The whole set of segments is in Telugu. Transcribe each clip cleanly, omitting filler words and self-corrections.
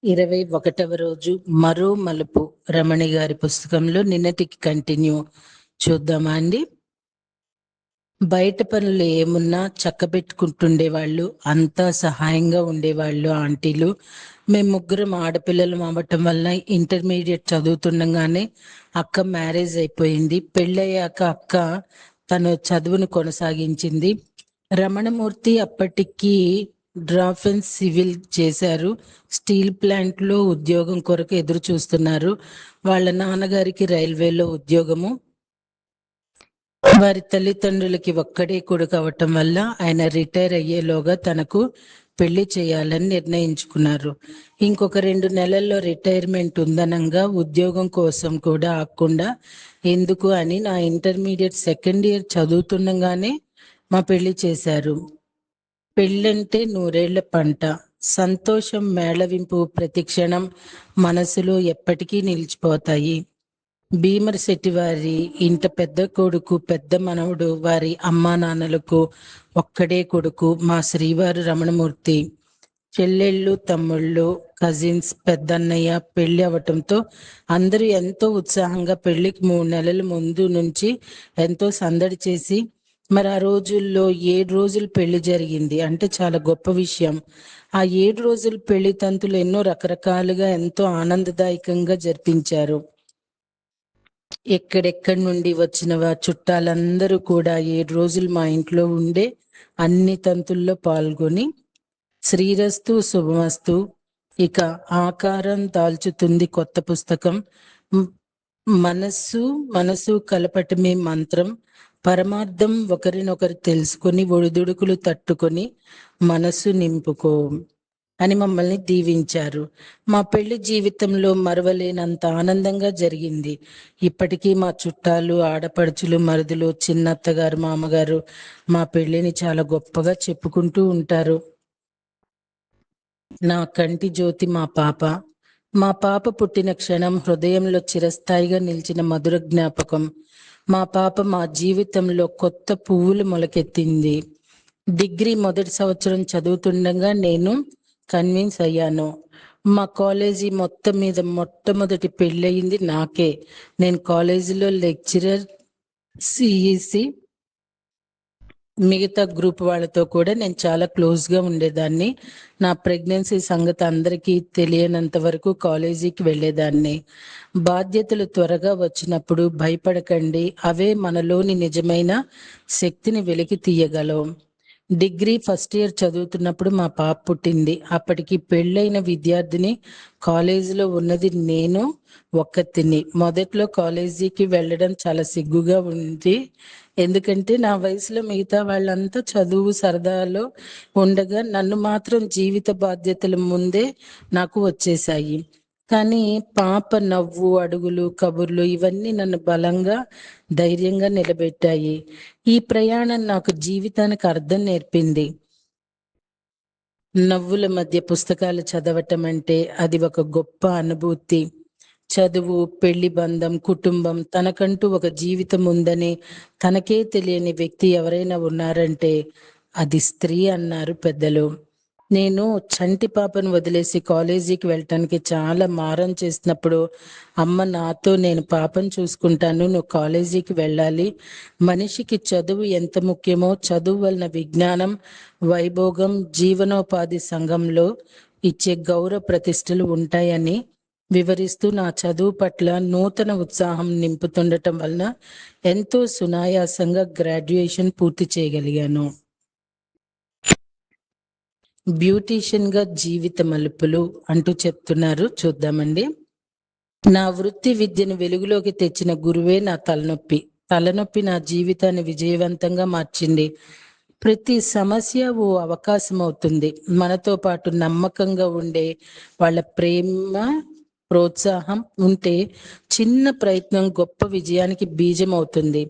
21వ రోజు మరో మలుపు రమణి గారి పుస్తకంలో నిన్నటికి కంటిన్యూ చూద్దామా అండి. బయట పనులు ఏమున్నా చక్కబెట్టుకుంటుండేవాళ్ళు, అంతా సహాయంగా ఉండేవాళ్ళు ఆంటీలు. మేము ముగ్గురం ఆడపిల్లలు అవ్వటం వల్ల ఇంటర్మీడియట్ చదువుతుండగానే అక్క మ్యారేజ్ అయిపోయింది. పెళ్ళయ్యాక అక్క తన చదువును కొనసాగించింది. రమణమూర్తి అప్పటికి డ్రాఫెన్ సివిల్ చేశారు. స్టీల్ ప్లాంట్ లో ఉద్యోగం కొరకు ఎదురు చూస్తున్నారు. వాళ్ళ నాన్నగారికి రైల్వేలో ఉద్యోగము. వారి తల్లిదండ్రులకి ఒక్కడే కొడుకు అవటం వల్ల ఆయన రిటైర్ అయ్యేలోగా తనకు పెళ్లి చేయాలని నిర్ణయించుకున్నారు. ఇంకొక 2 నెలల్లో రిటైర్మెంట్ ఉందనంగా ఉద్యోగం కోసం కూడా ఆగకుండా ఎందుకు అని నా ఇంటర్మీడియట్ సెకండ్ ఇయర్ చదువుతుండగానే మా పెళ్లి చేశారు. పెళ్ళంటే 100 ఏళ్ల పంట. సంతోషం మేళవింపు ప్రతిక్షణం మనసులో ఎప్పటికీ నిలిచిపోతాయి. భీమరశెట్టి వారి ఇంట పెద్ద కొడుకు, పెద్ద మనవడు. వారి అమ్మా నాన్నలకు ఒక్కడే కొడుకు మా శ్రీవారు రమణమూర్తి. చెల్లెళ్ళు, తమ్ముళ్ళు, కజిన్స్, పెద్దన్నయ్య పెళ్లి అవటంతో అందరూ ఎంతో ఉత్సాహంగా పెళ్లికి 3 నెలల ముందు నుంచి ఎంతో సందడి చేసి, మరి ఆ రోజుల్లో 7 రోజులు పెళ్లి జరిగింది అంటే చాలా గొప్ప విషయం. ఆ 7 రోజులు పెళ్లి తంతులు ఎన్నో రకరకాలుగా ఎంతో ఆనందదాయకంగా జరిపించారు. ఎక్కడెక్కడి నుండి వచ్చిన చుట్టాలందరూ కూడా 7 రోజులు మా ఇంట్లో ఉండే అన్ని తంతుల్లో పాల్గొని శ్రీరస్తు శుభమస్తు, ఇక ఆకారం దాల్చుతుంది కొత్త పుస్తకం, మనస్సు మనసు కలపటమే మంత్రం, పరమార్థం ఒకరినొకరు తెలుసుకొని ఒడిదుడుకులు తట్టుకొని మనసు నింపుకో అని మమ్మల్ని దీవించారు. మా పెళ్లి జీవితంలో మరవలేనంత ఆనందంగా జరిగింది. ఇప్పటికీ మా చుట్టాలు, ఆడపడుచులు, మరుదులు, చిన్నత్తగారు, మామగారు మా పెళ్లిని చాలా గొప్పగా చెప్పుకుంటూ ఉంటారు. నా కంటి జ్యోతి మా పాప. మా పాప పుట్టిన క్షణం హృదయంలో చిరస్థాయిగా నిలిచిన మధుర జ్ఞాపకం. మా పాప మా జీవితంలో కొత్త పువ్వులు మొలకెత్తింది. డిగ్రీ మొదటి సంవత్సరం చదువుతుండగా నేను కన్విన్స్ అయ్యాను. మా కాలేజీ మొత్తం మీద మొట్టమొదటి పెళ్ళయింది నాకే. నేను కాలేజీలో లెక్చరర్, సిఈసి, మిగతా గ్రూప్ వాళ్ళతో కూడా నేను చాలా క్లోజ్ గా ఉండేదాన్ని. నా ప్రెగ్నెన్సీ సంగతి అందరికీ తెలియనంత వరకు కాలేజీకి వెళ్ళేదాన్ని. బాధ్యతలు త్వరగా వచ్చినప్పుడు భయపడకండి, అవే మనలోని నిజమైన శక్తిని వెలికి తీయగలవు. డిగ్రీ ఫస్ట్ ఇయర్ చదువుతున్నప్పుడు మా పాప పుట్టింది. అప్పటికి పెళ్ళైన విద్యార్థిని కాలేజీలో ఉన్నది నేను ఒక్కతిని. మొదట్లో కాలేజీకి వెళ్ళడం చాలా సిగ్గుగా ఉంది. ఎందుకంటే నా వయసులో మిగతా వాళ్ళంతా చదువు సరదాలో ఉండగా నన్ను మాత్రం జీవిత బాధ్యతల ముందే నాకు వచ్చేసాయి. కానీ పాప నవ్వు, అడుగులు, కబుర్లు ఇవన్నీ నన్ను బలంగా, ధైర్యంగా నిలబెట్టాయి. ఈ ప్రయాణం నాకు జీవితానికి అర్థం నేర్పింది. నవ్వుల మధ్య పుస్తకాలు చదవటం అంటే అది ఒక గొప్ప అనుభూతి. చదువు, పెళ్లి బంధం, కుటుంబం, తనకంటూ ఒక జీవితం ఉందని తనకే తెలియని వ్యక్తి ఎవరైనా ఉన్నారంటే అది స్త్రీ అన్నారు పెద్దలు. నేను చంటి పాపను వదిలేసి కాలేజీకి వెళ్ళటానికి చాలా మారం చేసినప్పుడు అమ్మ నాతో, నేను పాపను చూసుకుంటాను, నువ్వు కాలేజీకి వెళ్ళాలి, మనిషికి చదువు ఎంత ముఖ్యమో, చదువు వలన విజ్ఞానం, వైభోగం, జీవనోపాధి సంఘంలో ఇచ్చే గౌరవ ప్రతిష్టలు ఉంటాయని వివరిస్తూ నా చదువు పట్ల నూతన ఉత్సాహం నింపుతుండటం వలన ఎంతో సునాయాసంగా గ్రాడ్యుయేషన్ పూర్తి చేయగలిగాను. బ్యూటీషియన్ గా జీవిత మలుపులు అంటూ చెప్తున్నారు, చూద్దామండి. నా వృత్తి విద్యను వెలుగులోకి తెచ్చిన గురువే నా తలనొప్పి నా జీవితాన్ని విజయవంతంగా మార్చింది. ప్రతి సమస్య ఓ అవకాశం అవుతుంది. మనతో పాటు నమ్మకంగా ఉండే వాళ్ళ ప్రేమ, ప్రోత్సాహం ఉంటే చిన్న ప్రయత్నం గొప్ప విజయానికి బీజం అవుతుంది.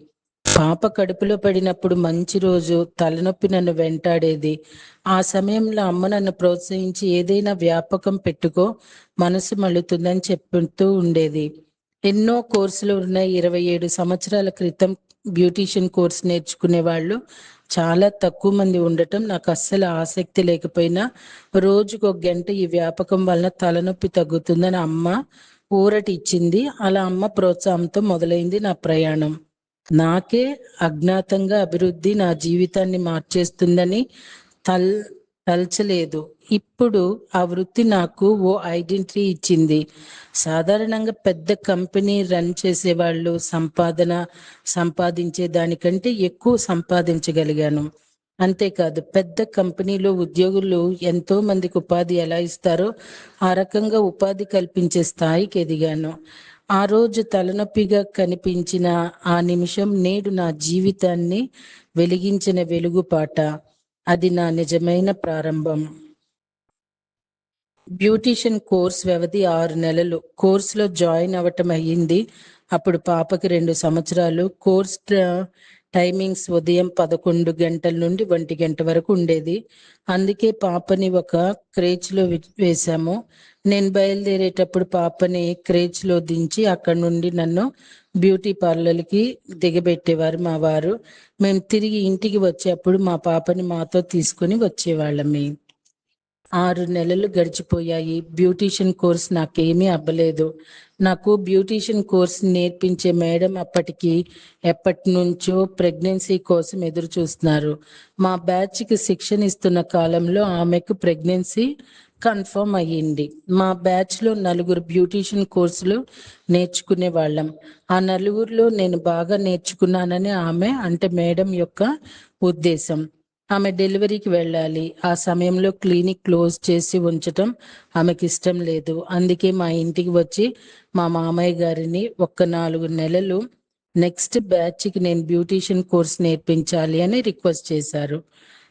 పాప కడుపులో పడినప్పుడు మంచి రోజు తలనొప్పి నన్ను వెంటాడేది. ఆ సమయంలో అమ్మ నన్ను ప్రోత్సహించి ఏదైనా వ్యాపకం పెట్టుకో, మనసు మళ్ళుతుందని చెప్తూ ఉండేది. ఎన్నో కోర్సులు ఉన్నాయి. 27 సంవత్సరాల క్రితం బ్యూటీషియన్ కోర్సు నేర్చుకునే వాళ్ళు చాలా తక్కువ మంది ఉండటం నాకు అస్సలు ఆసక్తి లేకపోయినా రోజుకు ఒక గంట ఈ వ్యాపకం వలన తలనొప్పి తగ్గుతుందని అమ్మ ఊరటి ఇచ్చింది. అలా అమ్మ ప్రోత్సాహంతో మొదలైంది నా ప్రయాణం. నాకే అజ్ఞాతంగా అభివృద్ధి నా జీవితాన్ని మార్చేస్తుందని తల్ తలచలేదు. ఇప్పుడు ఆ వృత్తి నాకు ఓ ఐడెంటిటీ ఇచ్చింది. సాధారణంగా పెద్ద కంపెనీ రన్ చేసే వాళ్ళు సంపాదించే దానికంటే ఎక్కువ సంపాదించగలిగాను. అంతేకాదు పెద్ద కంపెనీలో ఉద్యోగులు ఎంతో మందికి ఉపాధి ఎలా ఇస్తారో ఆ రకంగా ఉపాధి కల్పించే స్థాయికి ఎదిగాను. ఆ రోజు తలనొప్పిగా కనిపించిన ఆ నిమిషం నేడు నా జీవితాన్ని వెలిగించిన వెలుగుపాట. అది నా నిజమైన ప్రారంభం. బ్యూటీషియన్ కోర్స్ వ్యవధి 6 నెలలు. కోర్సులో జాయిన్ అవ్వటం అయ్యింది. అప్పుడు పాపకి 2 సంవత్సరాలు. కోర్స్ టైమింగ్స్ ఉదయం 11 గంటల నుండి 1 గంట వరకు ఉండేది. అందుకే పాపని ఒక క్రేచ్లో వేశాము. నేను బయలుదేరేటప్పుడు పాపని క్రేచ్లో దించి అక్కడి నుండి నన్ను బ్యూటీ పార్లర్కి దిగబెట్టేవారు మా వారు. మేము తిరిగి ఇంటికి వచ్చేప్పుడు మా పాపని మాతో తీసుకుని వచ్చేవాళ్ళమే. 6 నెలలు గడిచిపోయాయి. బ్యూటీషియన్ కోర్స్ నాకేమీ అవ్వలేదు. నాకు బ్యూటీషియన్ కోర్స్ నేర్పించే మేడం ఎప్పటి నుంచో ప్రెగ్నెన్సీ కోసం ఎదురు చూస్తున్నారు. మా బ్యాచ్కి శిక్షణ ఇస్తున్న కాలంలో ఆమెకు ప్రెగ్నెన్సీ కన్ఫర్మ్ అయ్యింది. మా బ్యాచ్లో 4 బ్యూటీషియన్ కోర్సులు నేర్చుకునే వాళ్ళం. ఆ 4లో నేను బాగా నేర్చుకున్నానని ఆమె అంటే మేడం యొక్క ఉద్దేశం. ఆమె డెలివరీకి వెళ్ళాలి. ఆ సమయంలో క్లినిక్ క్లోజ్ చేసి ఉంచటం ఆమెకి ఇష్టం లేదు. అందుకే మా ఇంటికి వచ్చి మా మామయ్య గారిని ఒక్క 4 నెలలు నెక్స్ట్ బ్యాచ్కి నేను బ్యూటీషియన్ కోర్స్ నేర్పించాలి అని రిక్వెస్ట్ చేశారు.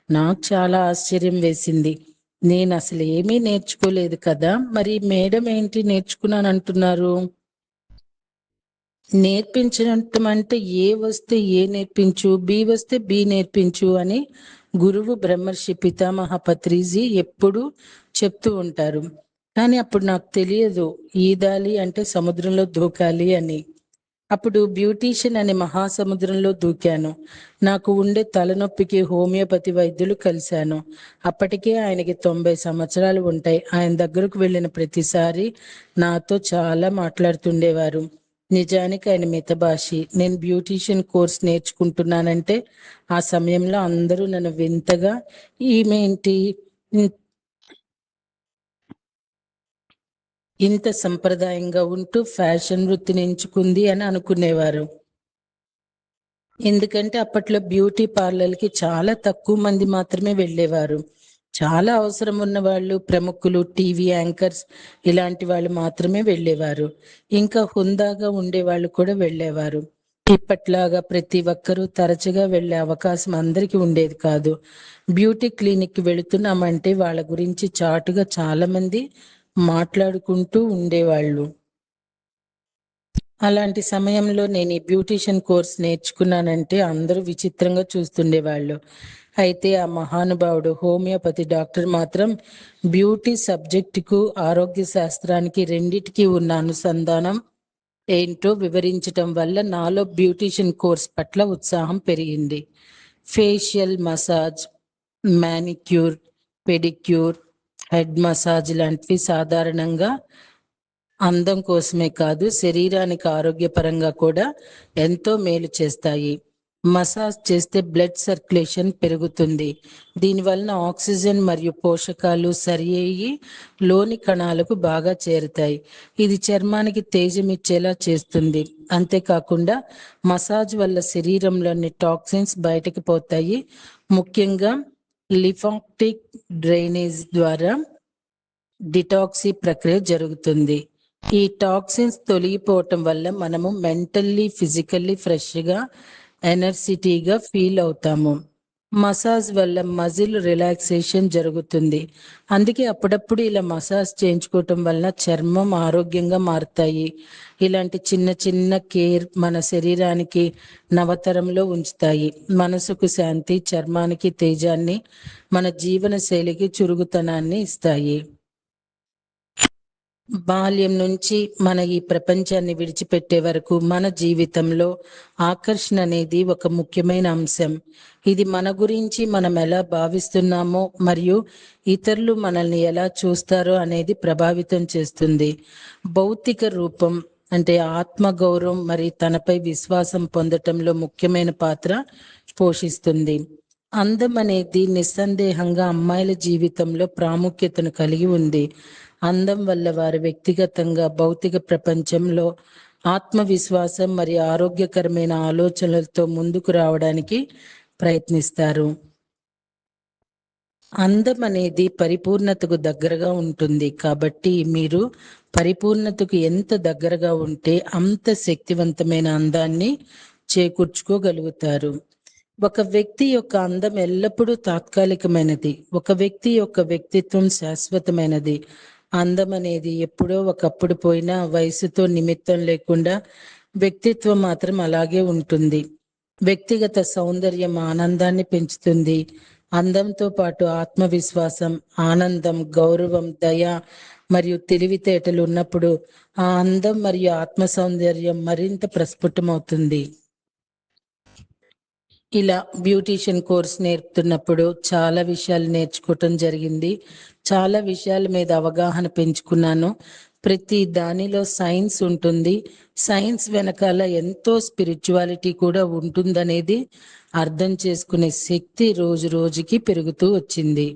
నాకు చాలా ఆశ్చర్యం వేసింది. నేను అసలు ఏమీ నేర్చుకోలేదు కదా, మరి మేడం ఏంటి నేర్చుకున్నాను అంటున్నారు? నేర్పించడం అంటే ఏ వస్తే ఏ నేర్పించు, బి వస్తే బి నేర్పించు అని గురువు బ్రహ్మర్షి పితామహ పత్రిజీ ఎప్పుడు చెప్తూ ఉంటారు. కానీ అప్పుడు నాకు తెలియదు ఈదాలి అంటే సముద్రంలో దూకాలి అని. అప్పుడు బ్యూటీషియన్ అనే మహాసముద్రంలో దూకాను. నాకు ఉండే తలనొప్పికి హోమియోపతి వైద్యులు కలిశాను. అప్పటికే ఆయనకి 90 సంవత్సరాలు ఉంటాయి. ఆయన దగ్గరకు వెళ్ళిన ప్రతిసారి నాతో చాలా మాట్లాడుతుండేవారు. నిజానికి ఆయన మితభాషి. నేను బ్యూటీషియన్ కోర్స్ నేర్చుకుంటున్నానంటే ఆ సమయంలో అందరూ నన్ను వింతగా ఈమెంటి ఇంత సంప్రదాయంగా ఉంటూ ఫ్యాషన్ వృత్తిని ఎంచుకుంది అని అనుకునేవారు. ఎందుకంటే అప్పట్లో బ్యూటీ పార్లర్కి చాలా తక్కువ మంది మాత్రమే వెళ్ళేవారు. చాలా అవసరం ఉన్న వాళ్ళు, ప్రముఖులు, టీవీ యాంకర్స్ ఇలాంటి వాళ్ళు మాత్రమే వెళ్ళేవారు. ఇంకా హుందాగా ఉండే వాళ్ళు కూడా వెళ్ళేవారు. ఇప్పట్లాగా ప్రతి ఒక్కరూ తరచుగా వెళ్ళే అవకాశం అందరికీ ఉండేది కాదు. బ్యూటీ క్లినిక్ కి వెళుతున్నామంటే వాళ్ళ గురించి చాటుగా చాలా మంది మాట్లాడుకుంటూ ఉండేవాళ్ళు. అలాంటి సమయంలో నేను ఈ బ్యూటీషియన్ కోర్స్ నేర్చుకున్నానంటే అందరూ విచిత్రంగా చూస్తుండేవాళ్ళు. అయితే ఆ మహానుభావుడు హోమియోపతి డాక్టర్ మాత్రం బ్యూటీ సబ్జెక్టుకు ఆరోగ్య శాస్త్రానికి రెండిటికి ఉన్న అనుసంధానం ఏంటో వివరించటం వల్ల నాలో బ్యూటీషియన్ కోర్స్ పట్ల ఉత్సాహం పెరిగింది. Facial massage, manicure, pedicure, head massage లాంటివి సాధారణంగా అందం కోసమే కాదు, శరీరానికి ఆరోగ్యపరంగా కూడా ఎంతో మేలు చేస్తాయి. మసాజ్ చేస్తే బ్లడ్ సర్క్యులేషన్ పెరుగుతుంది. దీనివలన ఆక్సిజన్ మరియు పోషకాలు సరి అయ్యి లోని కణాలకు బాగా చేరుతాయి. ఇది చర్మానికి తేజమిచ్చేలా చేస్తుంది. అంతేకాకుండా మసాజ్ వల్ల శరీరంలోని టాక్సిన్స్ బయటకు పోతాయి. ముఖ్యంగా లింఫాటిక్ డ్రైనేజ్ ద్వారా డిటాక్సీ ప్రక్రియ జరుగుతుంది. ఈ టాక్సిన్స్ తొలగిపోవటం వల్ల మనము మెంటల్లీ, ఫిజికల్లీ ఫ్రెష్గా, ఎనర్జిటీగా ఫీల్ అవుతాము. మసాజ్ వల్ల మజిల్ రిలాక్సేషన్ జరుగుతుంది. అందుకే అప్పుడప్పుడు ఇలా మసాజ్ చేయించుకోవటం వలన చర్మం ఆరోగ్యంగా మారుతాయి. ఇలాంటి చిన్న చిన్న కేర్ మన శరీరానికి నవతరంలో ఉంచుతాయి. మనసుకు శాంతి, చర్మానికి తేజాన్ని, మన జీవన శైలికి చురుకుతనాన్ని ఇస్తాయి. బాల్యం నుంచి మన ఈ ప్రపంచాన్ని విడిచిపెట్టే వరకు మన జీవితంలో ఆకర్షణ అనేది ఒక ముఖ్యమైన అంశం. ఇది మన గురించి మనం ఎలా భావిస్తున్నామో మరియు ఇతరులు మనల్ని ఎలా చూస్తారో అనేది ప్రభావితం చేస్తుంది. భౌతిక రూపం అంటే ఆత్మగౌరవం మరియు తనపై విశ్వాసం పొందటంలో ముఖ్యమైన పాత్ర పోషిస్తుంది. అందం అనేది నిస్సందేహంగా అమ్మాయిల జీవితంలో ప్రాముఖ్యతను కలిగి ఉంది. అందం వల్ల వారి వ్యక్తిగతంగా భౌతిక ప్రపంచంలో ఆత్మవిశ్వాసం మరియు ఆరోగ్యకరమైన ఆలోచనలతో ముందుకు రావడానికి ప్రయత్నిస్తారు. అందం అనేది పరిపూర్ణతకు దగ్గరగా ఉంటుంది. కాబట్టి మీరు పరిపూర్ణతకు ఎంత దగ్గరగా ఉంటే అంత శక్తివంతమైన అందాన్ని చేకూర్చుకోగలుగుతారు. ఒక వ్యక్తి యొక్క అందం ఎల్లప్పుడూ తాత్కాలికమైనది. ఒక వ్యక్తి యొక్క వ్యక్తిత్వం శాశ్వతమైనది. అందం అనేది ఎప్పుడో ఒకప్పుడు పోయినా వయసుతో నిమిత్తం లేకుండా వ్యక్తిత్వం మాత్రం అలాగే ఉంటుంది. వ్యక్తిగత సౌందర్యం ఆనందాన్ని పెంచుతుంది. అందంతో పాటు ఆత్మవిశ్వాసం, ఆనందం, గౌరవం, దయ మరియు తెలివితేటలు ఉన్నప్పుడు ఆ అందం మరియు ఆత్మ సౌందర్యం మరింత ప్రస్ఫుటమవుతుంది. ఇలా బ్యూటీషియన్ కోర్స్ నేర్పుతున్నప్పుడు చాలా విషయాలు నేర్చుకోవటం జరిగింది. చాలా విషయాల మీద అవగాహన పెంచుకున్నాను. ప్రతి దానిలో సైన్స్ ఉంటుంది. సైన్స్ వెనకాల ఎంతో స్పిరిచువాలిటీ కూడా ఉంటుందనేది అర్థం చేసుకునే శక్తి రోజు రోజుకి పెరుగుతూ వచ్చింది.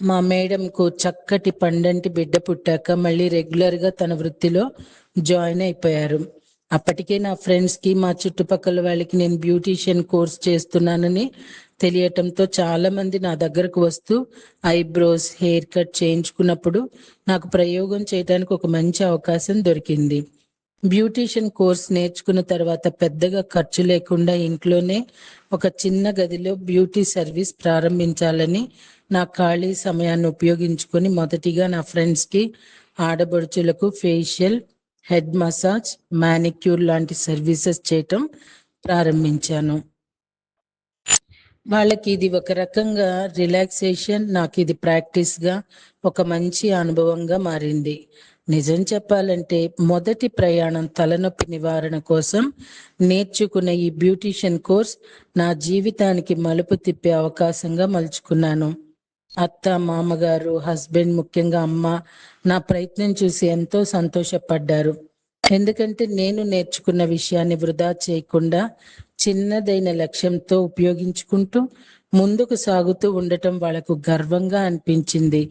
మా మేడంకు చక్కటి పండంటి బిడ్డ పుట్టాక మళ్ళీ రెగ్యులర్గా తన వృత్తిలో జాయిన్ అయిపోయారు. అప్పటికే నా ఫ్రెండ్స్కి, మా చుట్టుపక్కల వాళ్ళకి నేను బ్యూటీషియన్ కోర్స్ చేస్తున్నానని తెలియటంతో చాలా మంది నా దగ్గరకు వస్తూ ఐబ్రోస్, హెయిర్ కట్ చేయించుకున్నప్పుడు నాకు ప్రయోగం చేయడానికి ఒక మంచి అవకాశం దొరికింది. బ్యూటీషియన్ కోర్స్ నేర్చుకున్న తర్వాత పెద్దగా ఖర్చు లేకుండా ఇంట్లోనే ఒక చిన్న గదిలో బ్యూటీ సర్వీస్ ప్రారంభించాలని నా ఖాళీ సమయాన్ని ఉపయోగించుకొని మొదటిగా నా ఫ్రెండ్స్కి, ఆడబడుచులకు ఫేషియల్, హెడ్ మసాజ్, మానిక్యూర్ లాంటి సర్వీసెస్ చేయటం ప్రారంభించాను. వాళ్ళకి ఇది ఒక రకంగా రిలాక్సేషన్, నాకు ఇది ప్రాక్టీస్గా ఒక మంచి అనుభవంగా మారింది. నిజం చెప్పాలంటే మొదటి ప్రయాణం తలనొప్పి నివారణ కోసం నేర్చుకున్న ఈ బ్యూటీషియన్ కోర్స్ నా జీవితానికి మలుపు తిప్పే అవకాశంగా మలుచుకున్నాను. అత్త, మామగారు, హస్బెండ్, ముఖ్యంగా అమ్మ నా ప్రయత్నం చూసి ఎంతో సంతోషపడ్డారు. ఎందుకంటే నేను నేర్చుకున్న విషయాన్ని వృధా చేయకుండా చిన్నదైన లక్ష్యంతో ఉపయోగించుకుంటూ ముందుకు సాగుతూ ఉండటం వాళ్ళకు గర్వంగా అనిపించింది.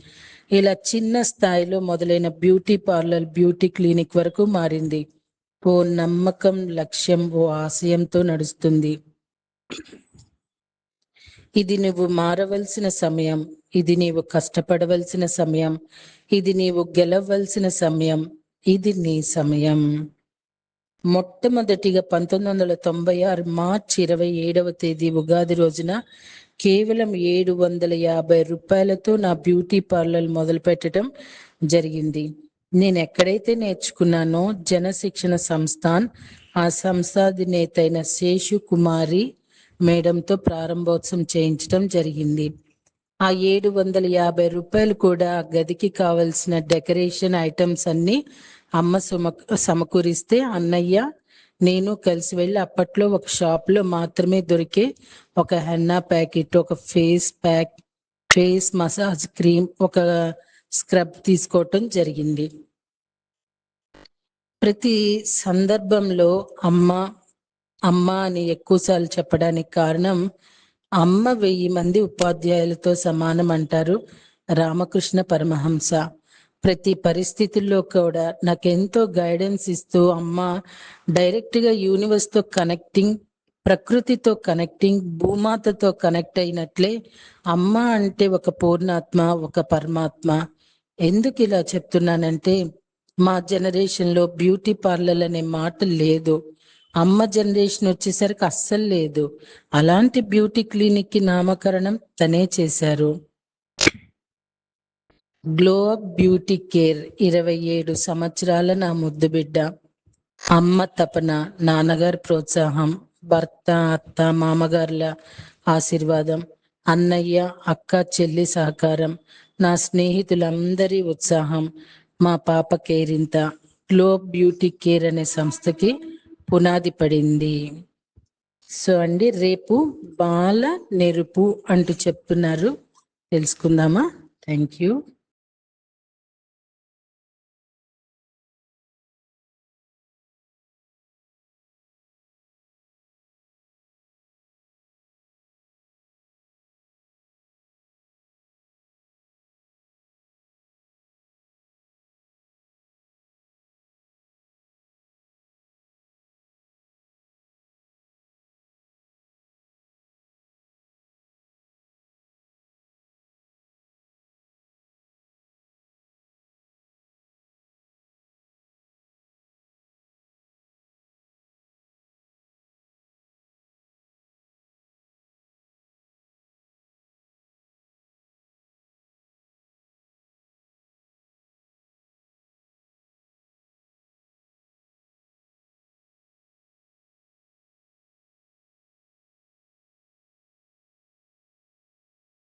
ఇలా చిన్న స్థాయిలో మొదలైన బ్యూటీ పార్లర్ బ్యూటీ క్లినిక్ వరకు మారింది. ఓ నమ్మకం, లక్ష్యం, ఓ ఆశయంతో నడుస్తుంది. ఇది నువ్వు మారవలసిన సమయం. ఇది నీవు కష్టపడవలసిన సమయం. ఇది నీవు గెలవలసిన సమయం. ఇది నీ సమయం. మొట్టమొదటిగా 1996 మార్చి 27వ తేదీ ఉగాది రోజున కేవలం 750 రూపాయలతో నా బ్యూటీ పార్లర్ మొదలు పెట్టడం జరిగింది. నేను ఎక్కడైతే నేర్చుకున్నానో జనశిక్షణ సంస్థాన్, ఆ సంస్థాధినేత అయిన శేషు కుమారి మేడంతో ప్రారంభోత్సవం చేయించడం జరిగింది. ఆ 750 రూపాయలు కూడా ఆ గదికి కావలసిన డెకరేషన్ ఐటమ్స్ అన్ని అమ్మ సమకూరిస్తే అన్నయ్య, నేను కలిసి వెళ్ళి అప్పట్లో ఒక షాప్లో మాత్రమే దొరికే ఒక హెన్నా ప్యాకెట్, ఒక face pack, face massage cream, ఒక స్క్రబ్ తీసుకోవటం జరిగింది. ప్రతి సందర్భంలో అమ్మ అమ్మ అని ఎక్కువసార్లు చెప్పడానికి కారణం, అమ్మ 1000 మంది ఉపాధ్యాయులతో సమానం అంటారు రామకృష్ణ పరమహంస. ప్రతి పరిస్థితుల్లో కూడా నాకెంతో గైడెన్స్ ఇస్తూ అమ్మ డైరెక్ట్గా యూనివర్స్తో కనెక్టింగ్, ప్రకృతితో కనెక్టింగ్, భూమాతతో కనెక్ట్ అయినట్లే అమ్మ అంటే ఒక పూర్ణాత్మ, ఒక పరమాత్మ. ఎందుకు ఇలా చెప్తున్నానంటే మా జనరేషన్లో బ్యూటీ పార్లర్ అనే మాట లేదు. అమ్మ జనరేషన్ వచ్చేసరికి అస్సలు లేదు. అలాంటి బ్యూటీ క్లినిక్ కి నామకరణం తనే చేశారు. గ్లో అప్ బ్యూటీ కేర్ 27 సంవత్సరాల నా ముద్దు బిడ్డ. అమ్మ తపన, నాన్నగారి ప్రోత్సాహం, భర్త, అత్త, మామగారుల ఆశీర్వాదం, అన్నయ్య, అక్క, చెల్లి సహకారం, నా స్నేహితులందరి ఉత్సాహం, మా పాప కేరింత గ్లోబ్ బ్యూటీ కేర్ అనే సంస్థకి పునాది పడింది. సో అండి, రేపు బాల నెరుపు అంటూ చెప్తున్నారు, తెలుసుకుందామా? Thank you.